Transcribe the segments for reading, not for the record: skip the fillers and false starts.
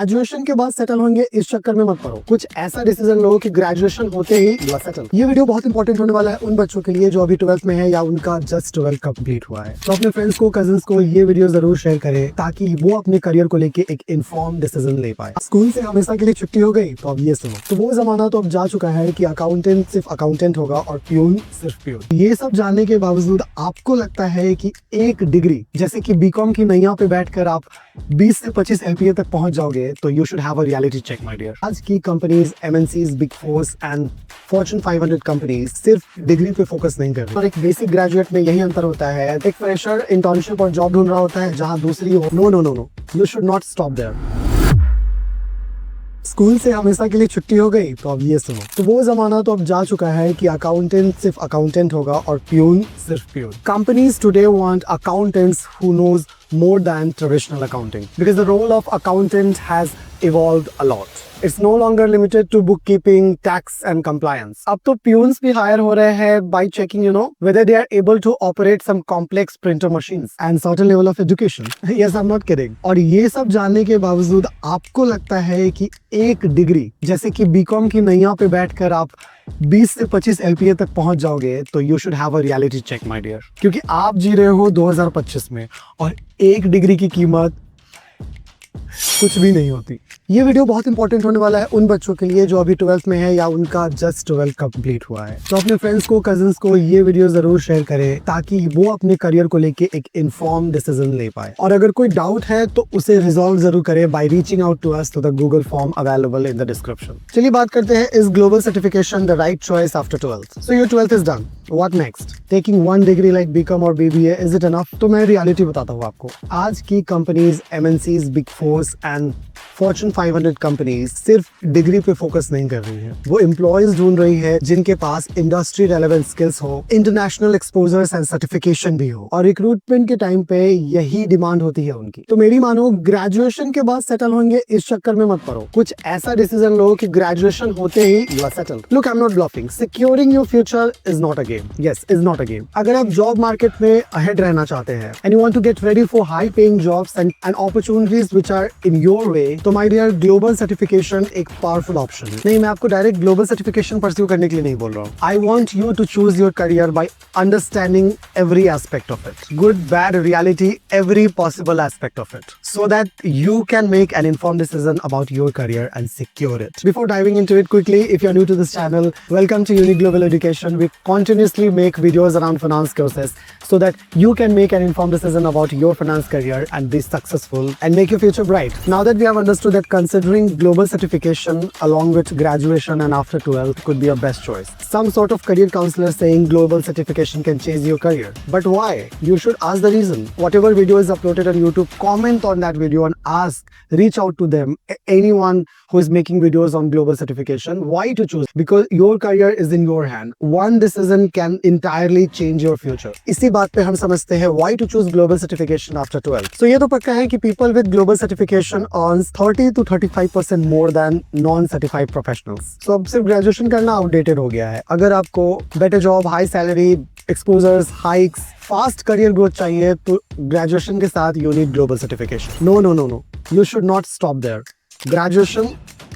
Graduation के बाद settle होंगे इस चक्कर में मत पड़ो, कुछ ऐसा डिसीजन लो कि ग्रेजुएशन होते ही सेटल। ये वीडियो बहुत इंपॉर्टेंट होने वाला है उन बच्चों के लिए जो अभी 12th में है या उनका जस्ट 12th कंप्लीट हुआ है। तो अपने फ्रेंड्स को, कजिन्स को ये वीडियो जरूर शेयर करें ताकि वो अपने करियर को लेके एक इन्फॉर्म डिसीजन ले पाए। स्कूल से हमेशा के लिए छुट्टी हो गई तो अब ये सुनो, तो वो जमाना तो अब जा चुका है कि अकाउंटेंट सिर्फ अकाउंटेंट होगा और प्यून सिर्फ प्यून। ये सब जानने के बावजूद आपको लगता है कि एक डिग्री जैसे कि बीकॉम की नैया पे बैठकर आप 20 से 25 LPA तक पहुंच जाओगे तो you should have a reality check my dear. आज की companies, MNCs, big fours and fortune 500 companies सिर्फ डिग्री पे फोकस नहीं कर रही और एक बेसिक ग्रेजुएट में यही अंतर होता है। एक फ्रेशर इंटर्नशिप और जॉब ढूंढ रहा होता है जहां दूसरी हो। No no no no, you should not stop there. School से हमेशा के लिए छुट्टी हो गई तो अब ये सुनो, तो वो जमाना तो अब जा चुका है कि अकाउंटेंट सिर्फ अकाउंटेंट होगा और प्यून सिर्फ peon. Companies today want accountants who knows more than traditional accounting because the role of accountant has evolved a lot. It's no longer limited to bookkeeping, tax and compliance. अब तो peons भी hire हो रहे हैं by checking, whether they are able to operate some complex printer machines and certain level of education. Yes, I'm not kidding. और ये सब जानने के बावजूद आपको लगता है कि एक डिग्री जैसे कि बीकॉम की नैया पे बैठकर आप 20 से 25 LPA तक पहुंच जाओगे तो you should have a reality check my dear, क्योंकि आप जी रहे हो 2025 में और एक डिग्री की कीमत कुछ भी नहीं होती। ये वीडियो बहुत इंपॉर्टेंट होने वाला है उन बच्चों के लिए जो अभी 12th में है या उनका जस्ट 12th कंप्लीट हुआ है। तो अपने फ्रेंड्स को, कजिन्स को ये वीडियो जरूर शेयर करें ताकि वो अपने करियर को लेके एक इन्फॉर्म डिसीजन ले पाए। और अगर कोई डाउट है तो उसे रिजॉल्व जरूर करें by reaching out to us to the Google form available in the description. चलिए बात करते हैं, is global certification the right choice after 12th? So your 12th is done, what next? Taking one degree like BCom और BBA, is it enough? तो मैं reality बताता हूँ आपको। आज की companies, MNCs, big fours and fortune 500 companies सिर्फ degree पे फोकस नहीं कर रही है, वो एम्प्लॉयज ढूंढ रही है जिनके पास इंडस्ट्री रेलेवेंट स्किल्स हो, इंटरनेशनल एक्सपोजर्स एंड सर्टिफिकेशन भी हो। और रिक्रूटमेंट के टाइम पे यही डिमांड होती है उनकी। तो मेरी मानो, ग्रेजुएशन के बाद सेटल होंगे इस चक्कर में मत पड़ो, कुछ ऐसा डिसीजन लो कि ग्रेजुएशन होते ही you are settled. Look, I am not bluffing, securing your future is not a game. Yes, is not a game. अगर आप जॉब मार्केट में अहेड रहना चाहते हैं and you want to get ready for high paying jobs and opportunities which are in your way, तो my dear, global certification एक powerful option है। नहीं, मैं आपको डायरेक्ट ग्लोबल सर्टिफिकेशन परस्यू करने के लिए नहीं बोल रहा हूँ। I want you to choose your career by understanding every aspect of it, good, bad, reality, every possible aspect of it, so that you can make an informed decision about your career and secure it. Before diving into it quickly, if you're new to this channel, welcome to Unique Global Education. We continuously make videos around finance courses so that you can make an informed decision about your finance career and be successful and make your future bright. Now that we have understood that considering global certification along with graduation and after 12th could be a best choice. Some sort of career counselor saying global certification can change your career. But why? You should ask the reason. Whatever video is uploaded on YouTube, comment on that video and ask, reach out to them, anyone who is making videos on global certification, why to choose? Because your career is in your hand. One decision can entirely change your future. इसी बात पे हम समझते हैं why to choose global certification after 12th. So ये तो पक्का है कि people with global certification earns 30 to 35% more than non-certified professionals. So अब सिर्फ ग्रेजुएशन करना आउटडेटेड हो गया है। अगर आपको better job, high salary, exposures, hikes, fast career growth चाहिए तो ग्रेजुएशन के साथ you need global certification. No no no no, you should not stop there. Graduation,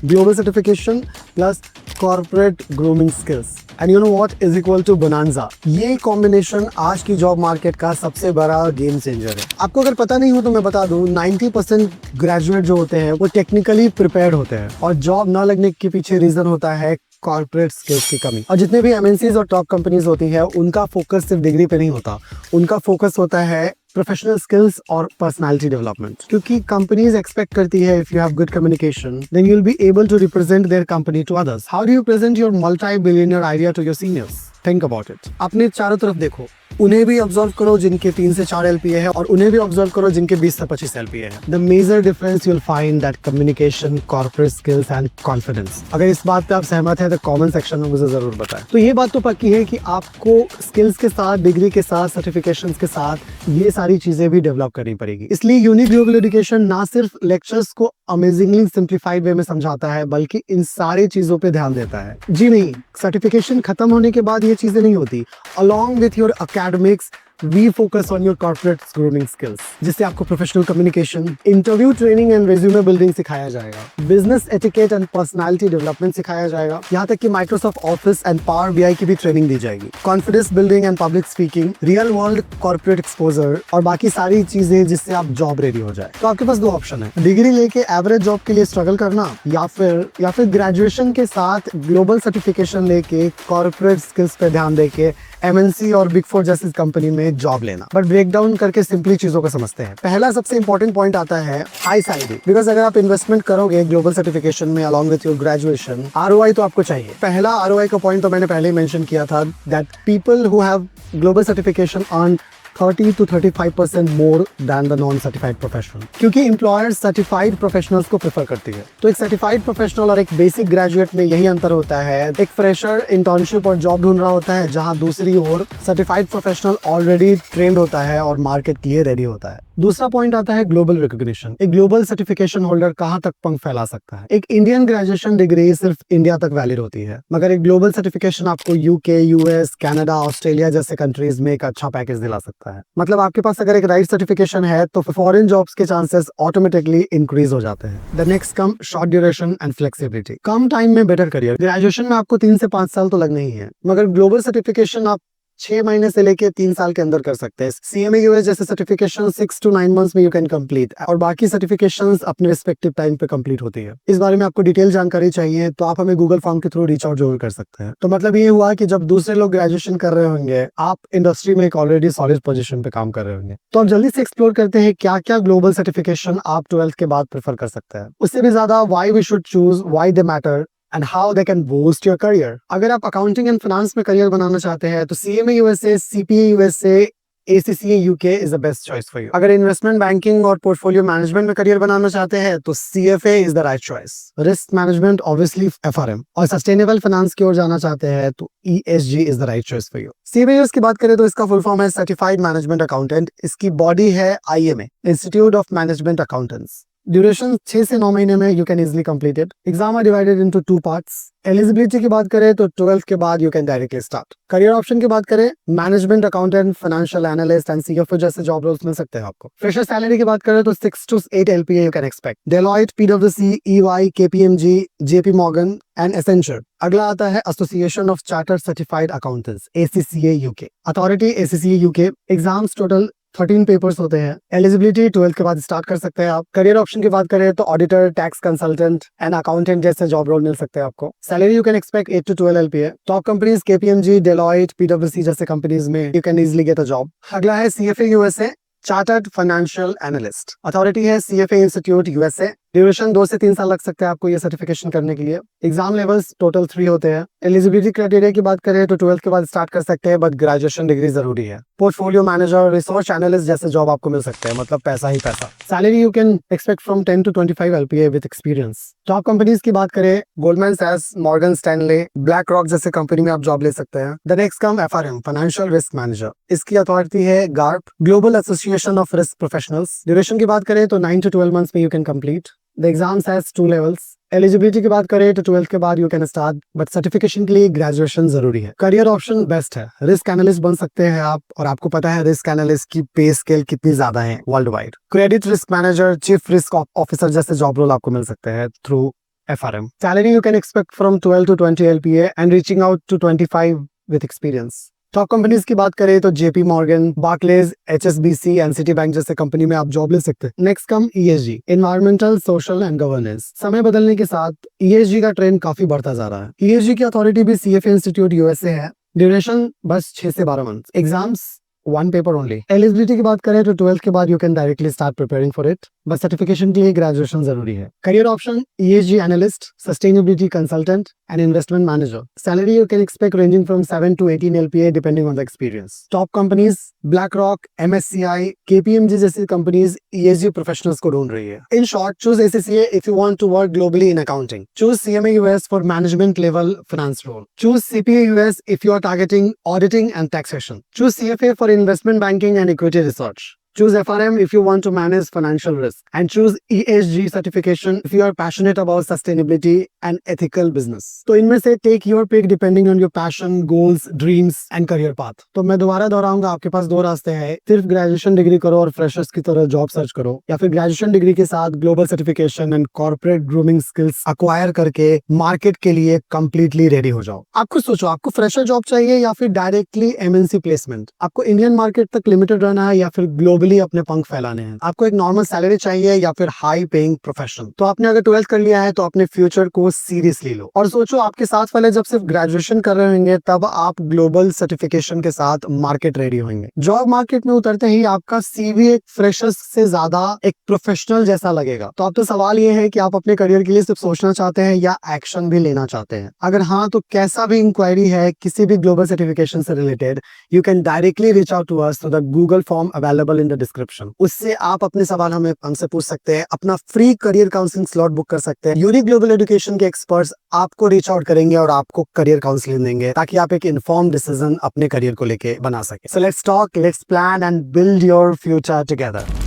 global certification plus corporate grooming skills and you know what is equal to bonanza. ये combination आज की job market का सबसे बड़ा game changer है। आपको अगर पता नहीं हो तो मैं बता दूं, 90% ग्रेजुएट जो होते हैं वो टेक्निकली प्रिपेयर्ड होते हैं और जॉब न लगने के पीछे रीजन होता है कॉर्पोरेट स्किल्स की कमी। और जितने भी MNCs और टॉप कंपनीज होती है उनका फोकस सिर्फ डिग्री पे नहीं होता, उनका फोकस होता है प्रोफेशनल स्किल्स और पर्सनालिटी डेवलपमेंट। क्योंकि कंपनीज एक्सपेक्ट करती है if you have good communication then you will be able to represent their company to others. How do you present your multi billionaire idea to your seniors? Think about it. अपने चारों तरफ देखो, उन्हें भी observe करो जिनके 3 से 4 LPA है और उन्हें भी ऑब्जर्व करो जिनके 20 से 25 LPA है। The major difference you will find that communication, corporate skills and confidence. अगर इस बात पे आप सहमत हैं तो कमेंट सेक्शन में मुझे जरूर बताएं। तो ये बात तो पक्की है कि आपको स्किल्स के साथ, डिग्री के साथ, सर्टिफिकेशंस के साथ ये सारी चीजें भी डेवलप करनी पड़ेगी। इसलिए यूनिक ग्लोबल एजुकेशन ना सिर्फ लेक्चर्स को अमेजिंगली सिंप्लीफाइड वे में समझाता है बल्कि इन सारी चीजों पे ध्यान देता है। जी नहीं, सर्टिफिकेशन खत्म होने के बाद ये चीजें नहीं होती। Along with your academics we focus on your corporate grooming skills, जिससे आपको professional communication, interview training and resume building सिखाया जाएगा, business etiquette and personality development सिखाया जाएगा, यहाँ तक कि Microsoft office and power BI की भी ट्रेनिंग दी जाएगी, confidence building and public speaking, real world corporate exposure और बाकी सारी चीजें जिससे आप जॉब रेडी हो जाए। तो आपके पास दो ऑप्शन है, डिग्री लेके एवरेज जॉब के लिए स्ट्रगल करना या फिर ग्रेजुएशन के साथ ग्लोबल सर्टिफिकेशन लेके कॉर्पोरेट स्किल्स पे ध्यान देके एमएनसी और बिग फोर जैसी कंपनी में जॉब लेना। बट ब्रेक डाउन करके सिंपली चीजों को समझते हैं। पहला सबसे इंपॉर्टेंट पॉइंट आता है हाई सैलरी, बिकॉज अगर आप इन्वेस्टमेंट करोगे ग्लोबल सर्टिफिकेशन में along with your graduation, ROI तो आपको चाहिए। पहला आरओआई का पॉइंट तो मैंने पहले ही मेंशन किया था, that people who have global certification earn 30 to 35% more than the non-certified professional, क्योंकि एम्प्लॉयर सर्टिफाइड प्रोफेशनल्स को प्रेफर करती है। तो एक सर्टिफाइड प्रोफेशनल और एक बेसिक ग्रेजुएट में यही अंतर होता है। एक फ्रेशर इंटर्नशिप और जॉब ढूंढ रहा होता है, जहां दूसरी ओर सर्टिफाइड प्रोफेशनल ऑलरेडी ट्रेंड होता है और मार्केट के लिए रेडी होता है। दूसरा पॉइंट आता है ग्लोबल रिकॉग्निशन। एक ग्लोबल सर्टिफिकेशन होल्डर कहां तक पंख फैला सकता है। एक इंडियन ग्रेजुएशन डिग्री सिर्फ इंडिया तक वैलिड होती है, मगर एक ग्लोबल सर्टिफिकेशन आपको यूके, यूएस, कनाडा, ऑस्ट्रेलिया जैसे कंट्रीज में एक अच्छा पैकेज दिला सकता है। मतलब आपके पास अगर एक राइट सर्टिफिकेशन है तो फॉरेन जॉब्स के चांसेस ऑटोमेटिकली इंक्रीज हो जाते हैं। The next come short duration and flexibility. Come time में बेटर करियर। ग्रेजुएशन में आपको 3 से 5 साल तो लगने ही है, मगर ग्लोबल सर्टिफिकेशन आप 6 महीने से लेके 3 साल के अंदर कर सकते हैं। सीएमए यूएस जैसे सर्टिफिकेशन 6 to 9 मंथ्स में यू कैन कंप्लीट, और बाकी सर्टिफिकेशंस अपने रिस्पेक्टिव टाइम पे कंप्लीट होती है। इस बारे में आपको डिटेल जानकारी चाहिए तो आप हमें गूगल फॉर्म के थ्रू रीच आउट जरूर कर सकते हैं। तो मतलब ये हुआ कि जब दूसरे लोग ग्रेजुएशन कर रहे होंगे, आप इंडस्ट्री में एक ऑलरेडी सॉलिड पोजीशन पे काम कर रहे होंगे। तो अब जल्दी से एक्सप्लोर करते हैं क्या क्या ग्लोबल सर्टिफिकेशन आप 12th के बाद प्रेफर कर सकते हैं। उससे भी ज्यादा why we should choose, why they matter and how they can boost your career। अगर आप अकाउंटिंग एंड फाइनेंस में करियर बनाना चाहते हैं तो CMA USA, CPA USA, ACCA UK is the best choice for you। अगर इन्वेस्टमेंट बैंकिंग और portfolio management में करियर बनाना चाहते हैं तो CFA is the right choice। Risk management obviously FRM, और सस्टेनेबल फाइनेंस की ओर जाना चाहते हैं तो ESG is the right choice for you। CMA की बात करें तो इसका फुल फॉर्म है सर्टिफाइड मैनेजमेंट अकाउंटेंट। इसकी बॉडी है IMA, institute of management accountants. Duration 6 से 9 महीने में you can easily complete it. Exam are divided into 2 parts. Eligibility की बात करें तो 12th के बाद you can directly start. Career option की बात करें, management accountant, financial analyst and CFO जैसे जॉब रोल्स मिल सकते हैं आपको। फ्रेशर सैलरी की बात करें तो 6 to 8 LPA you can expect. Deloitte, PwC, EY, KPMG, JP Morgan and Accenture. अगला आता है association of chartered certified accountants, ACCA UK। Authority ACCA UK। Exams total 13 papers होते हैं। एलिजिबिलिटी 12th के बाद स्टार्ट कर सकते हैं आप। करियर ऑप्शन की बात करें तो auditor, tax consultant and accountant जैसे जॉब रोल मिल सकते हैं आपको। Salary you can expect 8 to 12 LPA। Top companies KPMG, Deloitte, PwC जैसे कंपनीज में you can easily get a job. अगला है CFA USA, chartered financial analyst. Authority है CFA institute USA। Duration 2 से 3 साल लग सकते हैं आपको ये सर्टिफिकेशन करने के लिए। एग्जाम लेवल्स टोटल 3 होते हैं। एलिजिबिलिटी क्राइटेरिया की बात करें तो 12th के बाद स्टार्ट कर सकते हैं, बट ग्रेजुएशन डिग्री जरूरी है। पोर्टफोलियो मैनेजर, रिसर्च एनालिस्ट जैसे जॉब आपको मिल सकते हैं, मतलब पैसा ही पैसा। Salary you can expect from 10 to 25 LPA with experience. Top companies की बात करें, गोल्डमैन सैक्स, मॉर्गन स्टैनले, ब्लैक रॉक जैसे कंपनी में आप जॉब ले सकते हैं। The next come FRM, financial risk manager. इसकी अथॉरिटी है GARP, global association of risk professionals. Duration की बात करें तो 9 to 12 मंथ्स में you can complete. The exams has 2 levels। Eligibility की बात करें तो 12th के बाद you can start, but certification के लिए ग्रेजुएशन जरूरी है। करियर ऑप्शन बेस्ट है, रिस्क एनालिस्ट बन सकते हैं आप, और आपको पता है रिस्क एनालिस्ट की पे स्केल कितनी ज्यादा है world wide. Credit risk manager, chief risk officer जैसे जॉब रोल आपको मिल सकते हैं through FRM। Salary you can expect from 12 to 20 LPA and reaching out to 25 with experience. Top companies की बात करें तो JP Morgan, Barclays, HSBC and Citi bank जैसे कंपनी में आप जॉब ले सकते हैं। Next come ESG, environmental, social and governance. समय बदलने के साथ ESG का ट्रेंड काफी बढ़ता जा रहा है। ESG की अथॉरिटी भी CFA इंस्टीट्यूट USA है। ड्यूरेशन बस 6 से 12 month. Exams 1 paper only. Eligibility की बात करें तो 12th के बाद you can directly start preparing for it, बस सर्टिफिकेशन के लिए ग्रेजुएशन जरूरी है। Career option ESG analyst, sustainability consultant and investment manager. Salary you can expect ranging from 7 to 18 LPA depending on the experience. Top companies black rock, MSCI, KPMG जैसी companies ESG professionals को ढूंढ रही है। In short, choose ACCA if you want to work globally in accounting. Choose CMA US for management level finance role. Choose CPA US if you are targeting auditing and taxation. Choose CFA for investment banking and equity research. Choose FRM if you want to manage financial risk, and choose ESG certification if you are passionate about sustainability and ethical business. तो इनमें से take your pick depending on your passion, goals, dreams and career path. तो मैं दोबारा दोहराऊंगा, आपके पास दो रास्ते हैं, सिर्फ ग्रेजुएशन डिग्री करो और फ्रेशर्स की तरह जॉब सर्च करो, या फिर ग्रेजुएशन डिग्री के साथ global certification and corporate grooming skills acquire करके मार्केट के लिए कंप्लीटली रेडी हो जाओ। आपको सोचो, आपको फ्रेशर जॉब चाहिए या फिर डायरेक्टली एमएनसी प्लेसमेंट? आपको इंडियन मार्केट तक लिमिटेड रहना है या फिर ग्लोबली अपने पंख फैलाने हैं? आपको एक नॉर्मल सैलरी चाहिए या फिर हाई पेइंग प्रोफेशन? तो आपने अगर 12th कर लिया है तो अपने फ्यूचर को सीरियसली लो और सोचो, आपके साथ वाले जब सिर्फ ग्रेजुएशन कर रहे होंगे तब आप ग्लोबल सर्टिफिकेशन के साथ मार्केट रेडी होंगे। जॉब मार्केट में उतरते ही आपका सीवी एक फ्रेशर्स से ज्यादा एक प्रोफेशनल जैसा लगेगा। तो अब तो सवाल ये है कि आप अपने करियर के लिए सिर्फ सोचना चाहते हैं या एक्शन भी लेना चाहते हैं? अगर हाँ, तो कैसा भी इंक्वायरी है किसी भी ग्लोबल सर्टिफिकेशन से related, you can directly reach out to us through the Google form available in the description. उससे आप अपने सवाल हमसे पूछ सकते हैं, अपना free career counselling slot book कर सकते हैं। यूनिक ग्लोबल एजुकेशन के एक्सपर्ट्स आपको रीच आउट करेंगे और आपको करियर काउंसलिंग देंगे ताकि आप एक इन्फॉर्म डिसीजन अपने करियर को लेके बना सके। So let's talk, let's plan and build your future together.